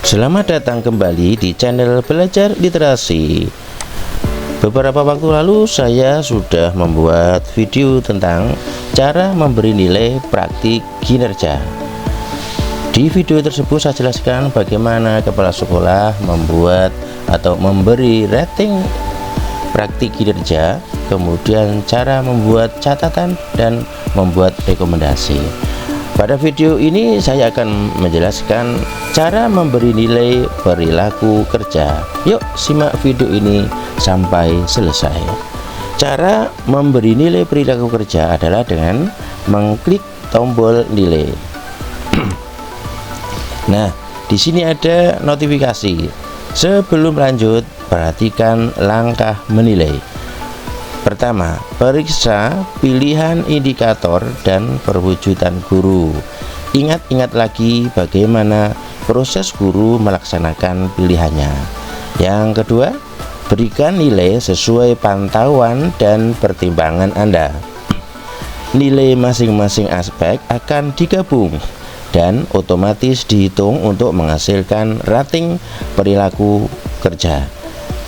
Selamat datang kembali di channel Belajar Literasi. Beberapa waktu lalu saya sudah membuat video tentang cara memberi nilai praktik kinerja. Di video tersebut saya jelaskan bagaimana kepala sekolah membuat atau memberi rating praktik kinerja, kemudian cara membuat catatan dan membuat rekomendasi. Pada video ini saya akan menjelaskan cara memberi nilai perilaku kerja. Yuk simak video ini sampai selesai. Cara memberi nilai perilaku kerja adalah dengan mengklik tombol nilai. Nah, di sini ada notifikasi. Sebelum lanjut, perhatikan langkah menilai. Pertama, periksa pilihan indikator dan perwujudan guru. Ingat-ingat lagi bagaimana proses guru melaksanakan pilihannya. Yang kedua, berikan nilai sesuai pantauan dan pertimbangan Anda. Nilai masing-masing aspek akan digabung dan otomatis dihitung untuk menghasilkan rating perilaku kerja.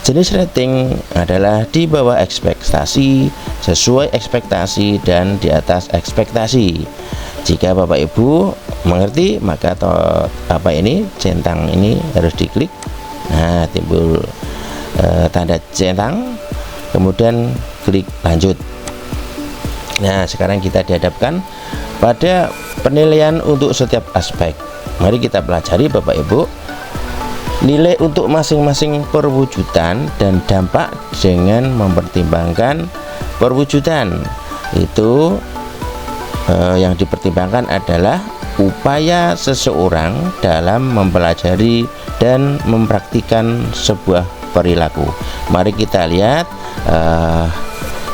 Jenis rating adalah di bawah ekspektasi, sesuai ekspektasi, dan di atas ekspektasi. Jika Bapak Ibu mengerti, maka centang ini harus diklik. Nah, timbul tanda centang, kemudian klik lanjut. Nah, sekarang kita dihadapkan pada penilaian untuk setiap aspek. Mari kita pelajari Bapak Ibu. Nilai untuk masing-masing perwujudan dan dampak dengan mempertimbangkan perwujudan. Itu yang dipertimbangkan adalah upaya seseorang dalam mempelajari dan mempraktikkan sebuah perilaku. Mari kita lihat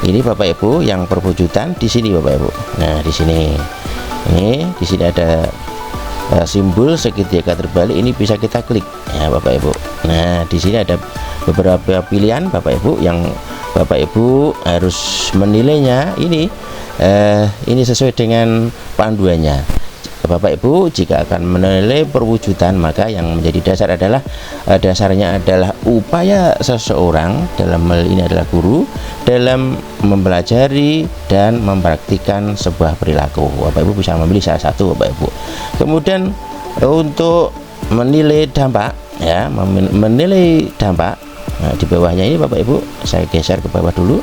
ini Bapak Ibu yang perwujudan di sini Bapak Ibu. Nah, di sini ada simbol segitiga terbalik, ini bisa kita klik ya Bapak Ibu. Nah, di sini ada beberapa pilihan Bapak Ibu yang Bapak Ibu harus menilainya. Ini sesuai dengan panduannya. Bapak Ibu jika akan menilai perwujudan, maka yang menjadi dasarnya adalah upaya seseorang, dalam hal ini adalah guru, dalam mempelajari dan mempraktikkan sebuah perilaku. Bapak Ibu bisa memilih salah satu Bapak Ibu. Kemudian untuk menilai dampak ya, menilai dampak. Nah, di bawahnya ini Bapak Ibu, saya geser ke bawah dulu.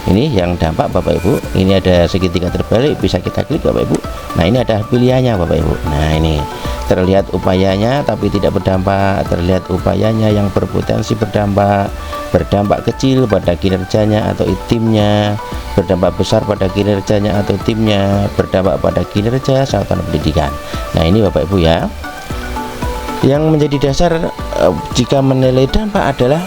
Ini yang dampak Bapak Ibu, ini ada segitiga terbalik, bisa kita klik Bapak Ibu. Nah, ini ada pilihannya Bapak Ibu. Nah, ini terlihat upayanya tapi tidak berdampak, terlihat upayanya yang berpotensi berdampak kecil pada kinerjanya atau timnya, berdampak besar pada kinerjanya atau timnya, berdampak pada kinerja satuan pendidikan. Nah, ini Bapak Ibu ya. Yang menjadi dasar jika menilai dampak adalah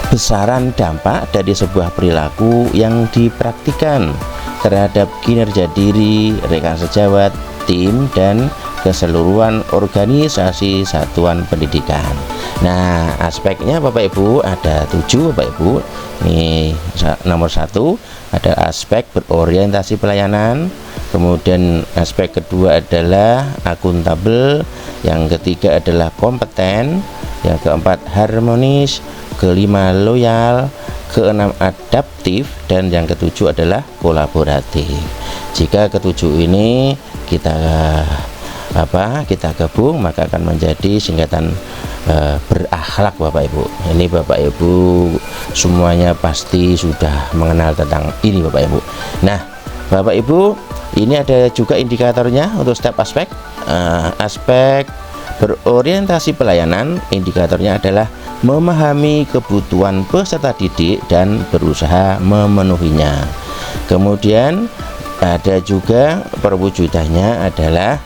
besaran dampak dari sebuah perilaku yang dipraktikkan terhadap kinerja diri, rekan sejawat, tim, dan keseluruhan organisasi satuan pendidikan. Nah, aspeknya Bapak Ibu ada 7 Bapak Ibu. Ini nomor 1 ada aspek berorientasi pelayanan, kemudian aspek kedua adalah akuntabel, yang ketiga adalah kompeten, yang keempat harmonis, kelima loyal, keenam adaptif, dan yang ketujuh adalah kolaboratif. Jika ketujuh ini kita gabung, maka akan menjadi singkatan berakhlak Bapak Ibu. Ini Bapak Ibu semuanya pasti sudah mengenal tentang ini Bapak Ibu. Nah, Bapak Ibu, ini ada juga indikatornya untuk setiap aspek. Aspek berorientasi pelayanan, indikatornya adalah memahami kebutuhan peserta didik dan berusaha memenuhinya. Kemudian ada juga perwujudannya adalah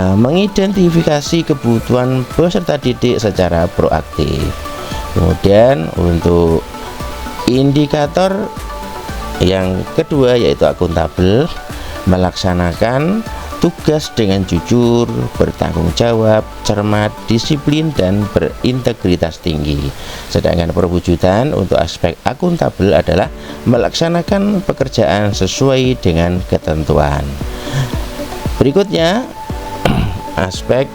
mengidentifikasi kebutuhan peserta didik secara proaktif. Kemudian untuk indikator yang kedua yaitu akuntabel, melaksanakan tugas dengan jujur, bertanggung jawab, cermat, disiplin, dan berintegritas tinggi. Sedangkan perwujudan untuk aspek akuntabel adalah melaksanakan pekerjaan sesuai dengan ketentuan. Berikutnya aspek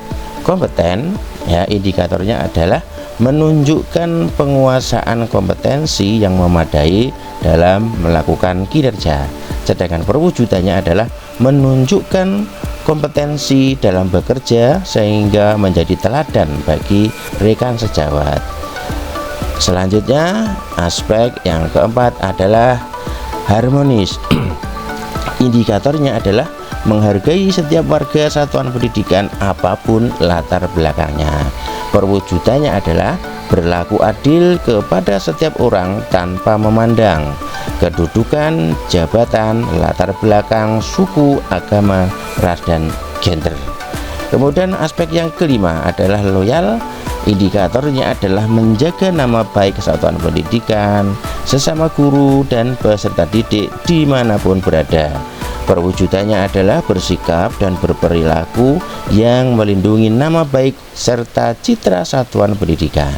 Kompeten ya, indikatornya adalah menunjukkan penguasaan kompetensi yang memadai dalam melakukan kinerja. Sedangkan perwujudannya adalah menunjukkan kompetensi dalam bekerja sehingga menjadi teladan bagi rekan sejawat. Selanjutnya, aspek yang keempat adalah harmonis. Indikatornya adalah menghargai setiap warga satuan pendidikan apapun latar belakangnya. Perwujudannya adalah berlaku adil kepada setiap orang tanpa memandang kedudukan, jabatan, latar belakang, suku, agama, ras, dan gender. Kemudian aspek yang kelima adalah loyal. Indikatornya adalah menjaga nama baik satuan pendidikan, sesama guru, dan peserta didik dimanapun berada. Perwujudannya adalah bersikap dan berperilaku yang melindungi nama baik serta citra satuan pendidikan.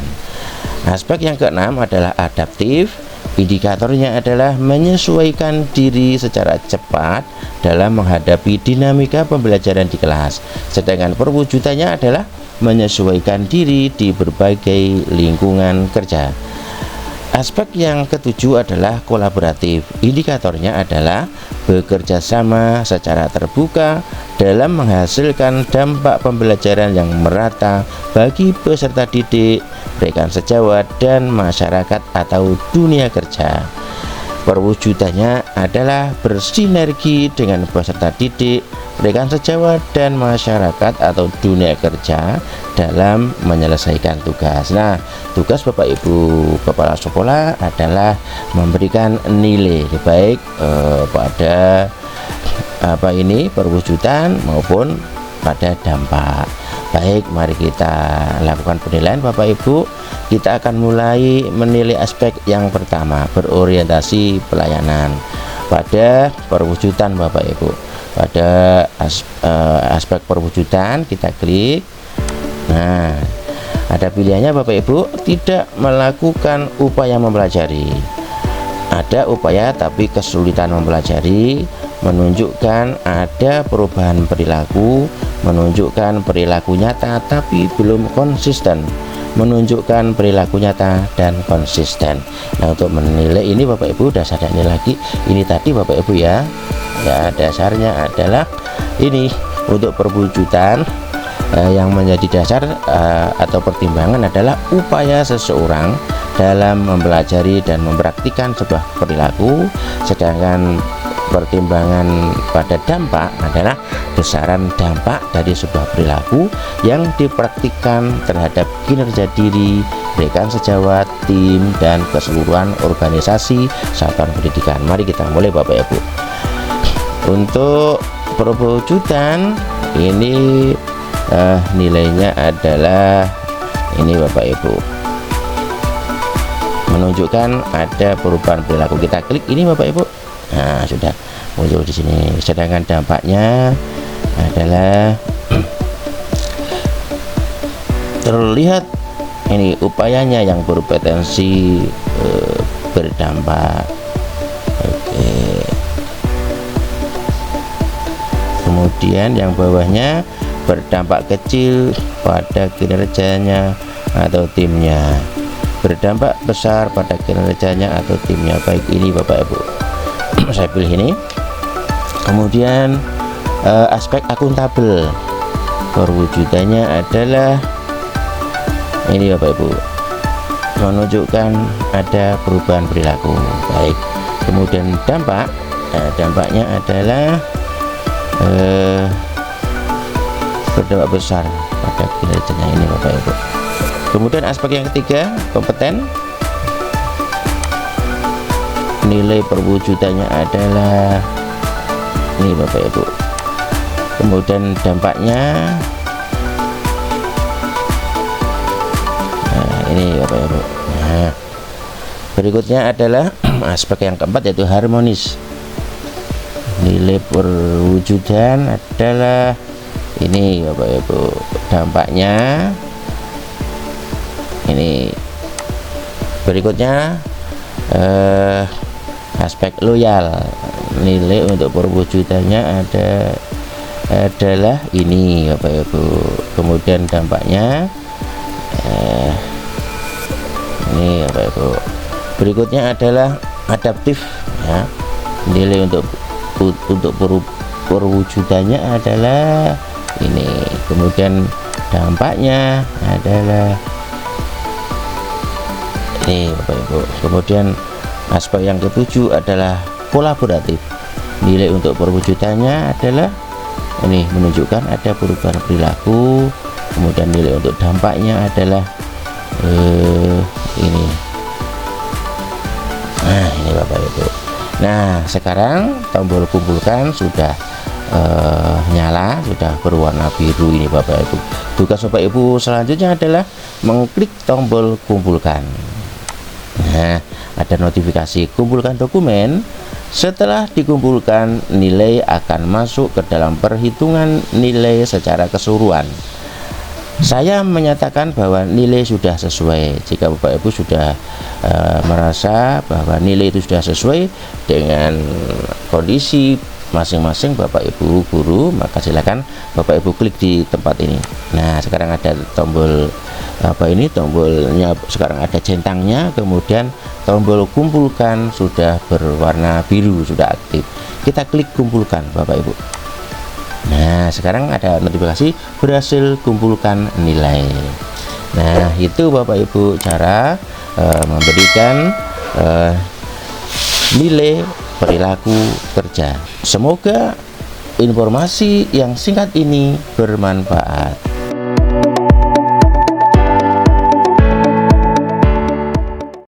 Aspek yang keenam adalah adaptif. Indikatornya adalah menyesuaikan diri secara cepat dalam menghadapi dinamika pembelajaran di kelas. Sedangkan perwujudannya adalah menyesuaikan diri di berbagai lingkungan kerja. Aspek yang ketujuh adalah kolaboratif. Indikatornya adalah bekerja sama secara terbuka dalam menghasilkan dampak pembelajaran yang merata bagi peserta didik, rekan sejawat, dan masyarakat atau dunia kerja. Perwujudannya adalah bersinergi dengan peserta didik, rekan sejawat, dan masyarakat atau dunia kerja dalam menyelesaikan tugas. Nah, tugas Bapak Ibu Kepala Sekolah adalah memberikan nilai baik pada perwujudan maupun pada dampak. Baik, mari kita lakukan penilaian Bapak Ibu. Kita akan mulai menilai aspek yang pertama, berorientasi pelayanan. Pada perwujudan Bapak Ibu, pada aspek perwujudan kita klik. Nah, ada pilihannya Bapak Ibu, tidak melakukan upaya mempelajari. Ada upaya tapi kesulitan mempelajari, menunjukkan ada perubahan perilaku, menunjukkan perilaku nyata tapi belum konsisten, menunjukkan perilaku nyata dan konsisten. Nah, untuk menilai ini Bapak Ibu dasarnya lagi ini tadi Bapak Ibu ya dasarnya adalah ini. Untuk perwujudan yang menjadi dasar atau pertimbangan adalah upaya seseorang dalam mempelajari dan mempraktikkan sebuah perilaku. Sedangkan pertimbangan pada dampak adalah besaran dampak dari sebuah perilaku yang dipraktikkan terhadap kinerja diri, rekan sejawat, tim, dan keseluruhan organisasi satuan pendidikan. Mari kita mulai Bapak Ibu. Untuk perwujudan ini nilainya adalah ini Bapak Ibu, menunjukkan ada perubahan perilaku. Kita klik ini Bapak Ibu. Nah, sudah muncul di sini. Sedangkan dampaknya adalah terlihat ini upayanya yang berpotensi berdampak. Oke. Kemudian yang bawahnya berdampak kecil pada kinerjanya atau timnya, berdampak besar pada kinerjanya atau timnya. Baik, ini Bapak Ibu, saya pilih ini. Kemudian aspek akuntabel, perwujudannya adalah ini Bapak Ibu, menunjukkan ada perubahan perilaku. Baik, kemudian dampak, dampaknya adalah berdampak besar pada kinerjanya ini Bapak Ibu. Kemudian aspek yang ketiga, kompeten. Nilai perwujudannya adalah ini Bapak Ibu. Kemudian dampaknya ini Bapak Ibu. Nah, berikutnya adalah aspek yang keempat, yaitu harmonis. Nilai perwujudan adalah ini Bapak Ibu, dampaknya ini. Berikutnya aspek loyal. Nilai untuk perwujudannya ada adalah ini Bapak Ibu. Kemudian dampaknya ini Bapak Ibu. Berikutnya adalah adaptif ya. Nilai untuk perwujudannya adalah ini. Kemudian dampaknya adalah ini Bapak Ibu. Kemudian aspek yang ketujuh adalah kolaboratif. Nilai untuk perwujudannya adalah ini, menunjukkan ada perubahan perilaku. Kemudian nilai untuk dampaknya adalah ini. Nah ini Bapak Ibu. Nah sekarang tombol kumpulkan sudah nyala, sudah berwarna biru ini Bapak Ibu. Tugas Bapak Ibu selanjutnya adalah mengklik tombol kumpulkan. Nah ada notifikasi kumpulkan dokumen. Setelah dikumpulkan, nilai akan masuk ke dalam perhitungan nilai secara keseluruhan. Saya menyatakan bahwa nilai sudah sesuai. Jika Bapak Ibu sudah merasa bahwa nilai itu sudah sesuai dengan kondisi masing-masing Bapak Ibu guru, maka silakan Bapak Ibu klik di tempat ini. Nah sekarang ada tombol apa ini, tombolnya sekarang ada centangnya, kemudian tombol kumpulkan sudah berwarna biru, sudah aktif. Kita klik kumpulkan Bapak Ibu. Nah sekarang ada notifikasi berhasil kumpulkan nilai. Nah itu Bapak Ibu cara memberikan nilai perilaku kerja. Semoga informasi yang singkat ini bermanfaat.